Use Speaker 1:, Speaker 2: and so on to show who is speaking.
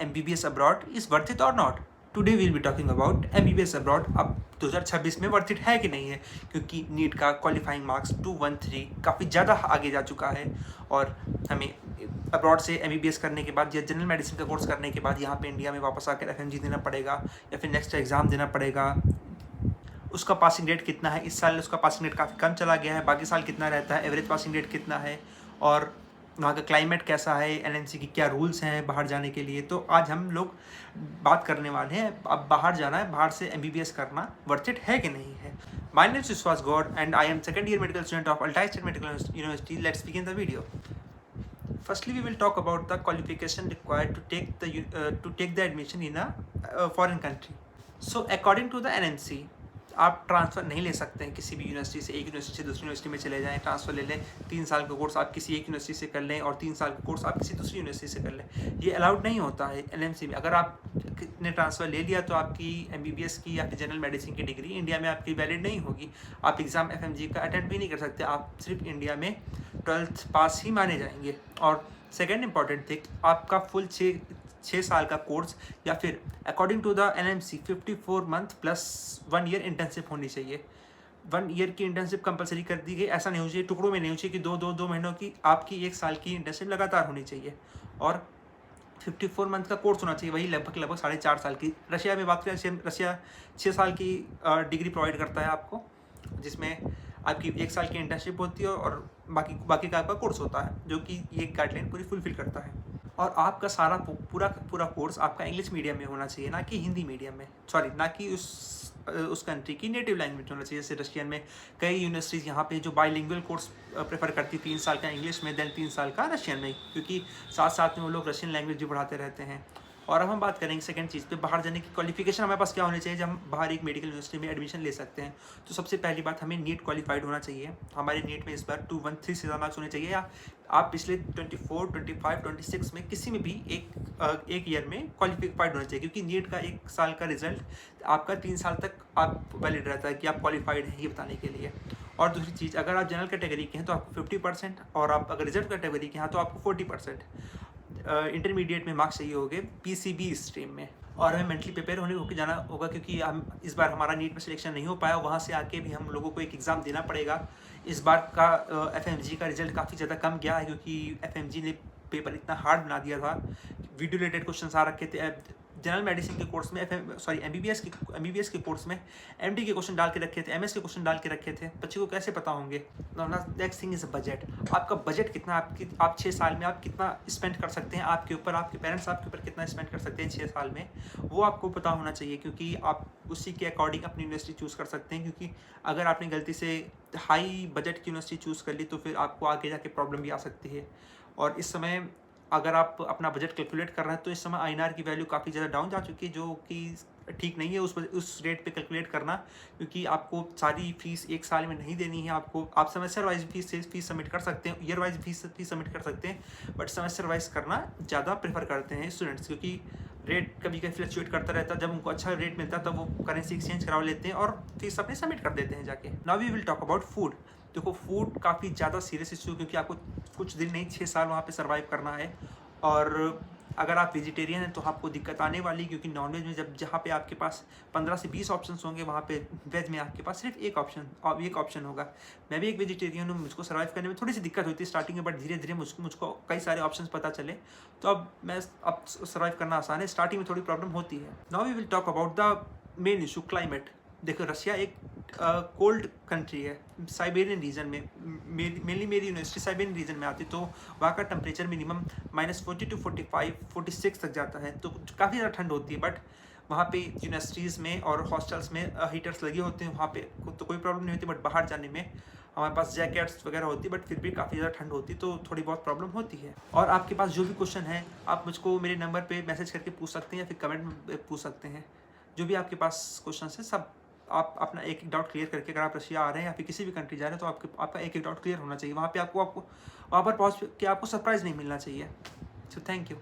Speaker 1: MBBS abroad is worth it or not? Today we'll be talking about MBBS abroad अब 2026 में worth it है कि नहीं है, क्योंकि नीट का क्वालिफाइंग मार्क्स 213 काफ़ी ज़्यादा आगे जा चुका है और हमें अब्रॉड से MBBS करने के बाद या जनरल मेडिसिन का कोर्स करने के बाद यहाँ पे इंडिया में वापस आकर FMG देना पड़ेगा या फिर नेक्स्ट एग्ज़ाम देना पड़ेगा। उसका पासिंग रेट कितना है, इस साल उसका पासिंग रेट काफ़ी कम चला गया है, बाकी साल कितना रहता है, एवरेज पासिंग रेट कितना है और वहाँ का क्लाइमेट कैसा है, LNC की क्या रूल्स हैं बाहर जाने के लिए। तो आज हम लोग बात करने वाले हैं अब बाहर जाना है, बाहर से MBBS करना वर्थ इट है कि नहीं है। My name is Vishwas Gaur and I am second year medical student of Altai state medical university. Let's begin the video. Firstly, we will talk about the qualification required to take the admission in a foreign country. So, according to the NMC, आप transfer नहीं ले सकते हैं किसी भी university से, एक university से दूसरी यूनिवर्सिटी में चले जाएं, ट्रांसफ़र ले लें, 3 साल का कोर्स आप किसी एक यूनिवर्सिटी से कर लें और 3 साल का कोर्स आप किसी दूसरी यूनिवर्सिटी से कर लें। ये अलाउड नहीं होता है NMC में। अगर आप ने ट्रांसफ़र ले लिया तो आपकी MBBS की या फिर जनरल मेडिसिन की डिग्री इंडिया में आपकी वैलिड नहीं होगी। आप एग्ज़ाम FMG का अटेंड भी नहीं कर सकते, आप सिर्फ इंडिया में 12th पास ही माने जाएंगे। और सेकेंड इंपॉर्टेंट थिंग, आपका फुल 6 साल का कोर्स या फिर according to the NMC 54 month plus 1 year internship होनी चाहिए। 1 ईयर की इंटर्नशिप कंपलसरी कर दी गई। ऐसा नहीं होना चाहिए टुकड़ों में नहीं होना चाहिए कि दो महीनों की आपकी 1 साल की इंटर्नशिप लगातार होनी चाहिए और 54 मंथ का कोर्स होना चाहिए, वही लगभग 4.5 साल की। रशिया में बात करें, रशिया 6 साल की डिग्री प्रोवाइड करता है आपको, जिसमें आपकी 1 साल की इंटर्नशिप होती है और बाकी का आपका कोर्स होता है, जो कि ये गाइडलाइन पूरी फुलफिल करता है। और आपका सारा पूरा कोर्स आपका इंग्लिश मीडियम में होना चाहिए, ना कि हिंदी मीडियम में, ना कि उस कंट्री की नेटिव लैंग्वेज होना चाहिए। जैसे रशियन में कई यूनिवर्सिटीज़ यहाँ पे जो बाइलिंगुअल कोर्स प्रेफर करती, 3 साल का इंग्लिश में देन 3 साल का रशियन में, क्योंकि साथ साथ में वो लोग रशियन लैंग्वेज भी पढ़ाते रहते हैं। और अब हम बात करेंगे सेकंड चीज़ पे, बाहर जाने की क्वालिफिकेशन हमारे पास क्या होनी चाहिए जब हम बाहर एक मेडिकल यूनिवर्सिटी में एडमिशन ले सकते हैं। तो सबसे पहली बात, हमें नीट क्वालिफाइड होना चाहिए। हमारे नीट में इस बार 213 से ज़्यादा मार्क्स होने चाहिए, या आप पिछले 24, 25, 26 में किसी में भी एक ईयर में क्वालिफाइड होना चाहिए, क्योंकि नीट का 1 साल का रिजल्ट आपका 3 साल तक आप वैलिड रहता है कि आप क्वालिफाइड हैं ये बताने के लिए। और दूसरी चीज़, अगर आप जनरल कैटेगरी के हैं तो आपको 50% और आप अगर रिजर्व कैटेगरी के हैं तो आपको 40%। इंटरमीडिएट में मार्क्स चाहिए होंगे PCB स्ट्रीम में। और हमें मेंटली प्रिपेयर होके जाना होगा, क्योंकि हम इस बार हमारा नीट में सिलेक्शन नहीं हो पाया, वहाँ से आके भी हम लोगों को एक एग्ज़ाम देना पड़ेगा। इस बार का FMG का रिजल्ट काफ़ी ज़्यादा कम गया है, क्योंकि FMG ने पेपर इतना हार्ड बना दिया था, वीडियो रिलेटेड क्वेश्चन आ रखे थे। जनरल मेडिसिन के कोर्स में MBBS के कोर्स में MD के क्वेश्चन डाल के रखे थे, MS के क्वेश्चन डाल के रखे थे। बच्चे को कैसे पता होंगे। Next thing is budget. आपका बजट कितना, आप 6 साल में आप कितना स्पेंड कर सकते हैं, आपके ऊपर, आपके पेरेंट्स आपके ऊपर कितना स्पेंड कर सकते हैं 6 साल में, वो आपको पता होना चाहिए, क्योंकि आप उसी के अकॉर्डिंग अपनी यूनिवर्सिटी चूज़ कर सकते हैं। क्योंकि अगर आपने गलती से हाई बजट की यूनिवर्सिटी चूज़ कर ली तो फिर आपको आगे जाके प्रॉब्लम भी आ सकती है। और इस समय अगर आप अपना बजट कैलकुलेट कर रहे हैं तो इस समय INR की वैल्यू काफ़ी ज़्यादा डाउन जा चुकी है, जो कि ठीक नहीं है उस रेट पे कैलकुलेट करना, क्योंकि आपको सारी फीस 1 साल में नहीं देनी है। आप सेमेस्टर वाइज फीस सबमिट कर सकते हैं, ईयर वाइज फीस सबमिट कर सकते हैं, बट सेमेस्टर वाइज करना ज़्यादा प्रेफर करते हैं स्टूडेंट्स, क्योंकि रेट कभी कभी फ्लक्चुएट करता रहता है। जब उनको अच्छा रेट मिलता है तब वो करेंसी एक्सचेंज करवा लेते हैं और फीस अपनी सबमिट कर देते हैं जाके। Now we will talk about food. देखो, फूड काफ़ी ज़्यादा सीरियस इशू, क्योंकि आपको कुछ दिन नहीं 6 साल वहाँ पे सर्वाइव करना है। और अगर आप वेजिटेरियन हैं तो आपको दिक्कत आने वाली, क्योंकि नॉनवेज में जहाँ पे आपके पास 15 से 20 ऑप्शंस होंगे, वहाँ पे वेज में आपके पास सिर्फ एक ऑप्शन होगा। मैं भी एक वेजिटेरियन हूँ, मुझको सर्वाइव करने में थोड़ी सी दिक्कत होती है स्टार्टिंग में, बट धीरे धीरे मुझको कई सारे ऑप्शंस पता चले, तो अब सर्वाइव करना आसान है। स्टार्टिंग में थोड़ी प्रॉब्लम होती है। Now we will talk about the main issue, climate. देखो, रशिया एक कोल्ड कंट्री है, साइबेरियन रीजन में, मेनली मेरी यूनिवर्सिटी साइबेरियन रीजन में आती है, तो वहाँ का टेम्परेचर मिनिमम -40 to 45, 46 तक जाता है, तो काफ़ी ज़्यादा ठंड होती है। बट वहाँ पे यूनिवर्सिटीज़ में और हॉस्टल्स में हीटर्स लगे होते हैं, वहाँ पे तो कोई प्रॉब्लम नहीं होती, बट बाहर जाने में हमारे पास जैकेट्स वगैरह होती है, बट फिर भी काफ़ी ज़्यादा ठंड होती है, तो थोड़ी बहुत प्रॉब्लम होती है। और आपके पास जो भी क्वेश्चन है, आप मुझको मेरे नंबर पे मैसेज करके पूछ सकते हैं या फिर कमेंट में पूछ सकते हैं। जो भी आपके पास क्वेश्चन है, सब आप अपना एक डाउट क्लियर करके, अगर आप रशिया आ रहे हैं या फिर किसी भी कंट्री जा रहे हैं, तो आपका एक डाउट क्लियर होना चाहिए। वहाँ पे आपको वहाँ पर पहुँच के आपको सरप्राइज़ नहीं मिलना चाहिए। So thank you.